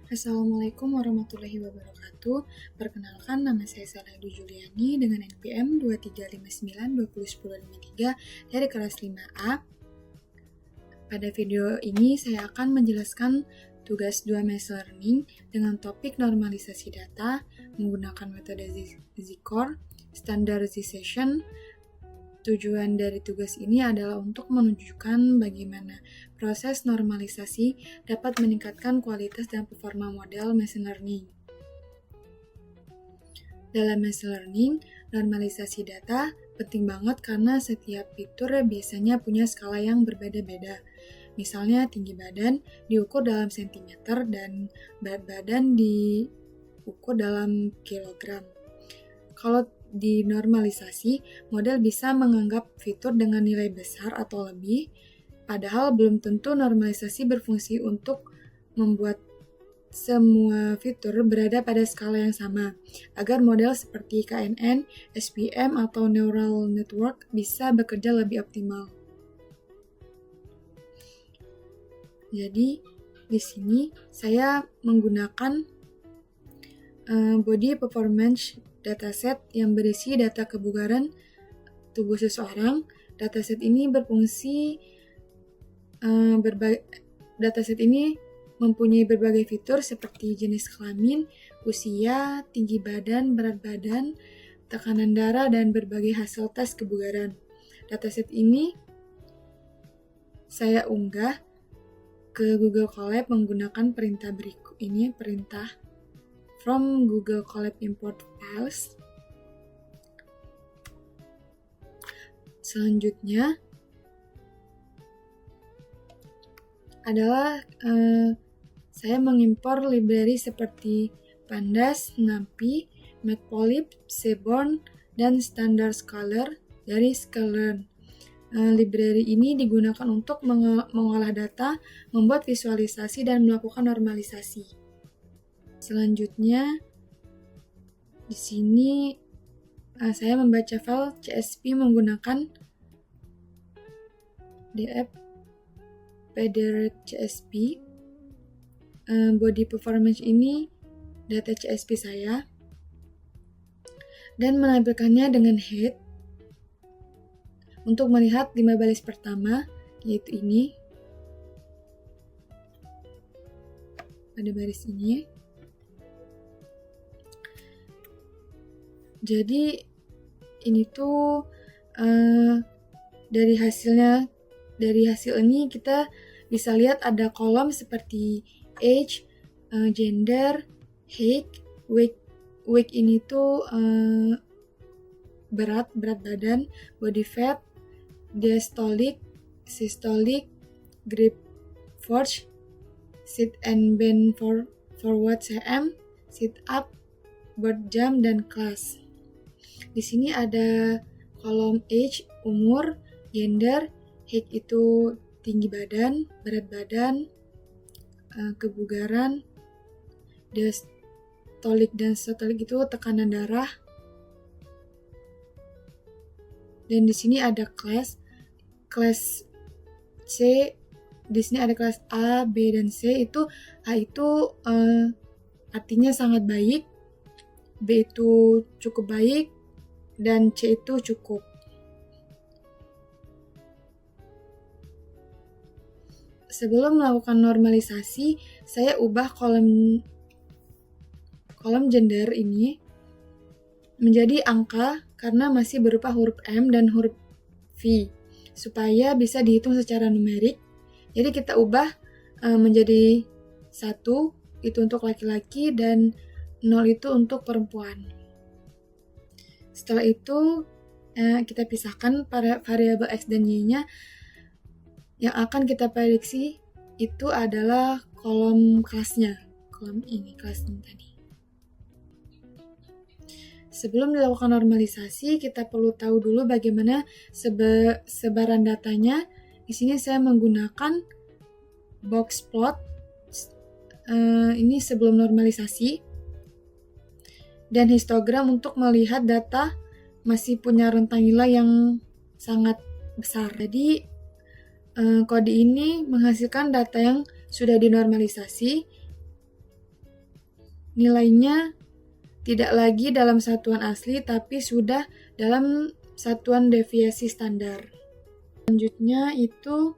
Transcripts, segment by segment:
Assalamualaikum warahmatullahi wabarakatuh. Perkenalkan, nama saya Salaidu Juliani dengan NPM 2359201053 dari kelas 5A. Pada video ini saya akan menjelaskan tugas 2 machine learning dengan topik normalisasi data menggunakan metode Zikor, standardization. Tujuan dari tugas ini adalah untuk menunjukkan bagaimana proses normalisasi dapat meningkatkan kualitas dan performa model machine learning. Dalam machine learning, normalisasi data penting banget karena setiap fitur biasanya punya skala yang berbeda-beda. Misalnya tinggi badan diukur dalam sentimeter dan berat badan diukur dalam kilogram. Kalau dinormalisasi, model bisa menganggap fitur dengan nilai besar atau lebih, padahal belum tentu normalisasi berfungsi untuk membuat semua fitur berada pada skala yang sama, agar model seperti KNN, SVM, atau neural network bisa bekerja lebih optimal. Jadi, di sini saya menggunakan body performance dataset yang berisi data kebugaran tubuh seseorang. Dataset ini mempunyai berbagai fitur seperti jenis kelamin, usia, tinggi badan, berat badan, tekanan darah, dan berbagai hasil tes kebugaran. Dataset ini saya unggah ke Google Colab menggunakan perintah berikut ini, perintah from Google Colab import files. Selanjutnya adalah saya mengimpor library seperti Pandas, NumPy, Matplotlib, Seaborn, dan Standard Scholar dari Sklearn. Library ini digunakan untuk mengolah data, membuat visualisasi, dan melakukan normalisasi. Selanjutnya, di sini saya membaca file CSV menggunakan df pdret.csv. Body performance ini data CSV saya, dan menampilkannya dengan head untuk melihat 5 baris pertama, yaitu ini, pada baris ini. Jadi ini tuh dari hasil ini kita bisa lihat ada kolom seperti age, gender, height, weight ini tuh berat badan, body fat, diastolic, systolic, grip force, sit and bend forward cm, sit up, bird jump, dan class. Di sini ada kolom age, umur, gender, height itu tinggi badan, berat badan, kebugaran, diastolic dan systolic itu tekanan darah. Dan di sini ada kelas C. Di sini ada kelas A, B, dan C. A itu artinya sangat baik, B itu cukup baik, dan C itu cukup. Sebelum melakukan normalisasi, saya ubah kolom gender ini menjadi angka karena masih berupa huruf M dan huruf V, supaya bisa dihitung secara numerik. Jadi kita ubah menjadi 1 itu untuk laki-laki dan 0 itu untuk perempuan. Setelah itu kita pisahkan para variabel X dan Y-nya. Yang akan kita prediksi itu adalah kolom kelasnya, kolom ini, kelas ini tadi. Sebelum dilakukan normalisasi, kita perlu tahu dulu bagaimana sebaran datanya. Di sini saya menggunakan box plot. Ini sebelum normalisasi. Dan histogram untuk melihat data masih punya rentang nilai yang sangat besar. Jadi kode ini menghasilkan data yang sudah dinormalisasi nilainya tidak lagi dalam satuan asli tapi sudah dalam satuan deviasi standar. Selanjutnya itu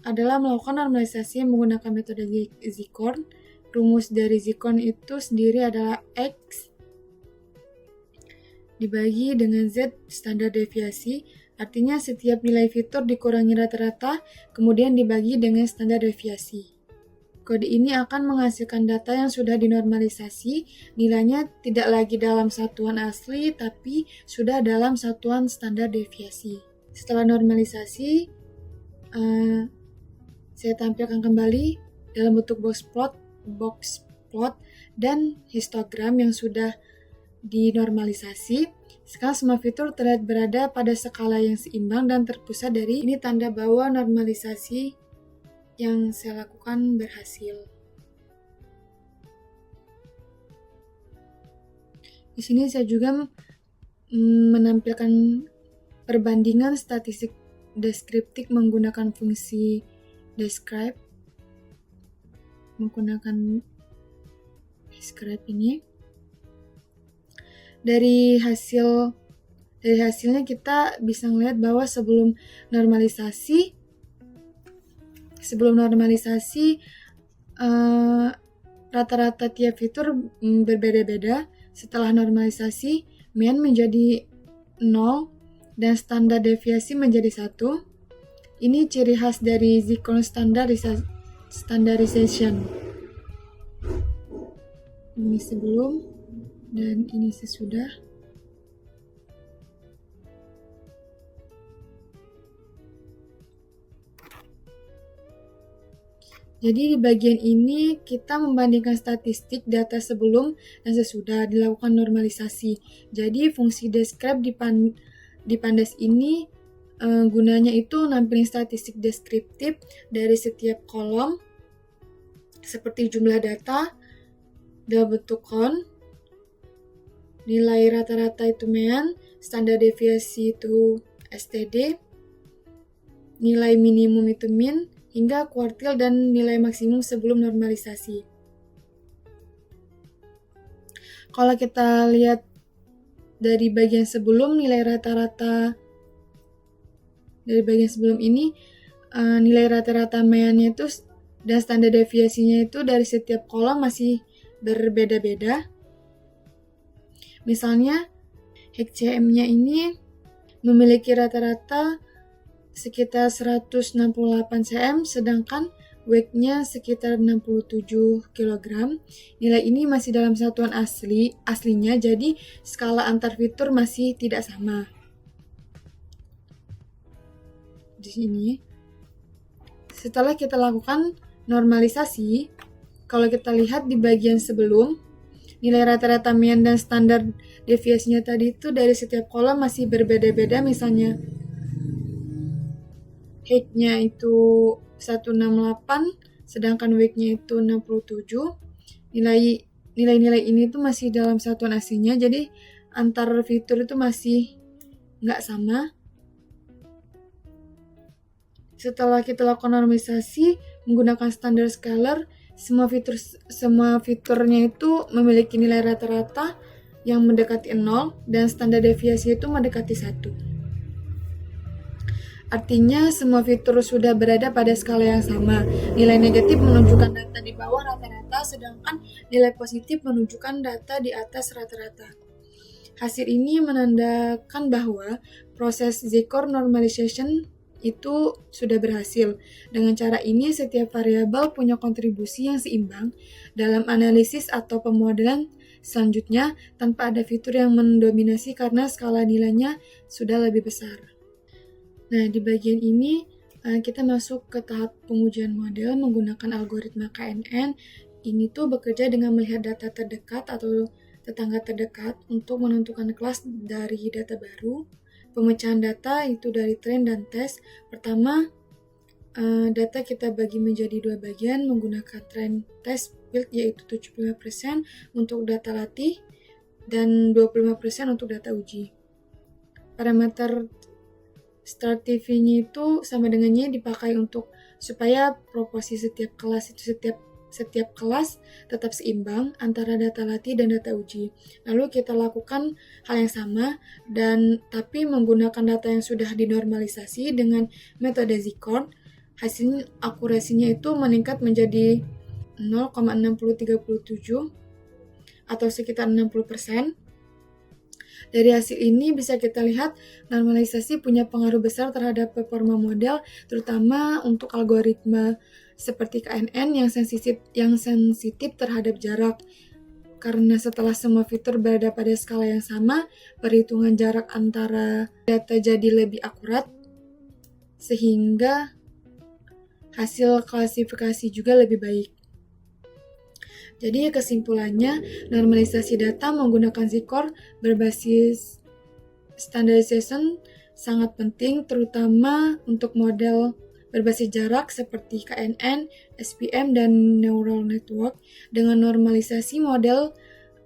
adalah melakukan normalisasi menggunakan metode Z-Korn. Rumus dari Z-Korn itu sendiri adalah X dibagi dengan Z standar deviasi, artinya setiap nilai fitur dikurangi rata-rata, kemudian dibagi dengan standar deviasi. Kode ini akan menghasilkan data yang sudah dinormalisasi, nilainya tidak lagi dalam satuan asli, tapi sudah dalam satuan standar deviasi. Setelah normalisasi, saya tampilkan kembali dalam bentuk box plot, dan histogram yang sudah dinormalisasi. Sekarang semua fitur terlihat berada pada skala yang seimbang dan terpusat dari ini tanda bahwa normalisasi yang saya lakukan berhasil. Di sini saya juga menampilkan perbandingan statistik deskriptif menggunakan fungsi describe. Menggunakan describe ini. Dari hasilnya kita bisa melihat bahwa sebelum normalisasi rata-rata tiap fitur berbeda-beda. Setelah normalisasi, mean menjadi 0 dan standar deviasi menjadi 1. Ini ciri khas dari Z-Korn standardization. Ini sebelum dan ini sesudah. Jadi di bagian ini kita membandingkan statistik data sebelum dan sesudah dilakukan normalisasi. Jadi fungsi describe di Pandas ini gunanya itu nampilin statistik deskriptif dari setiap kolom seperti jumlah data dalam bentuk count, nilai rata-rata itu mean, standar deviasi itu STD, nilai minimum itu min, hingga kuartil dan nilai maksimum sebelum normalisasi. Kalau kita lihat dari bagian sebelum, nilai rata-rata dari bagian sebelum ini, nilai rata-rata meannya itu dan standar deviasinya itu dari setiap kolom masih berbeda-beda. Misalnya, HCM-nya ini memiliki rata-rata sekitar 168 cm, sedangkan weight-nya sekitar 67 kg. Nilai ini masih dalam satuan aslinya, jadi skala antar fitur masih tidak sama. Di sini, setelah kita lakukan normalisasi, kalau kita lihat di bagian sebelum, nilai rata-rata mean dan standar deviasinya tadi itu dari setiap kolom masih berbeda-beda. Misalnya height-nya itu 168, sedangkan weight-nya itu 67. Nilai-nilai ini tuh masih dalam satuan aslinya, jadi antar fitur itu masih nggak sama. Setelah kita lakukan normalisasi menggunakan standar scalar, semua fiturnya itu memiliki nilai rata-rata yang mendekati 0 dan standar deviasi itu mendekati 1. Artinya semua fitur sudah berada pada skala yang sama. Nilai negatif menunjukkan data di bawah rata-rata, sedangkan nilai positif menunjukkan data di atas rata-rata. Hasil ini menandakan bahwa proses Z-Korn normalization itu sudah berhasil. Dengan cara ini, setiap variabel punya kontribusi yang seimbang dalam analisis atau pemodelan selanjutnya tanpa ada fitur yang mendominasi karena skala nilainya sudah lebih besar. Nah, di bagian ini kita masuk ke tahap pengujian model menggunakan algoritma KNN. Ini tuh bekerja dengan melihat data terdekat atau tetangga terdekat untuk menentukan kelas dari data baru. Pemecahan data itu dari train dan tes. Pertama, data kita bagi menjadi dua bagian menggunakan train test build, yaitu 75% untuk data latih dan 25% untuk data uji. Parameter start TV-nya itu sama dengannya dipakai untuk supaya proporsi setiap kelas itu, setiap setiap kelas tetap seimbang antara data latih dan data uji. Lalu kita lakukan hal yang sama, tapi menggunakan data yang sudah dinormalisasi dengan metode Z-Corp, hasil akurasinya itu meningkat menjadi 0,6037 atau sekitar 60%. Dari hasil ini bisa kita lihat normalisasi punya pengaruh besar terhadap performa model, terutama untuk algoritma seperti KNN yang sensitif terhadap jarak. Karena setelah semua fitur berada pada skala yang sama, perhitungan jarak antara data jadi lebih akurat, sehingga hasil klasifikasi juga lebih baik. Jadi kesimpulannya, normalisasi data menggunakan Z-Corp berbasis standardization sangat penting, terutama untuk model berbasis jarak seperti KNN, SPM, dan neural network. Dengan normalisasi model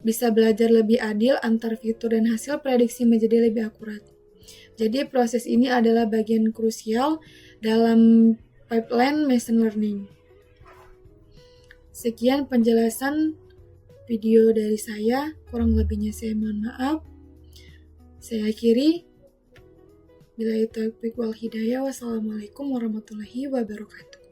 bisa belajar lebih adil antar fitur dan hasil prediksi menjadi lebih akurat. Jadi proses ini adalah bagian krusial dalam pipeline machine learning. Sekian penjelasan video dari saya, kurang lebihnya saya mohon maaf. Saya akhiri. Billahi taufiq wal hidayah. Wassalamualaikum warahmatullahi wabarakatuh.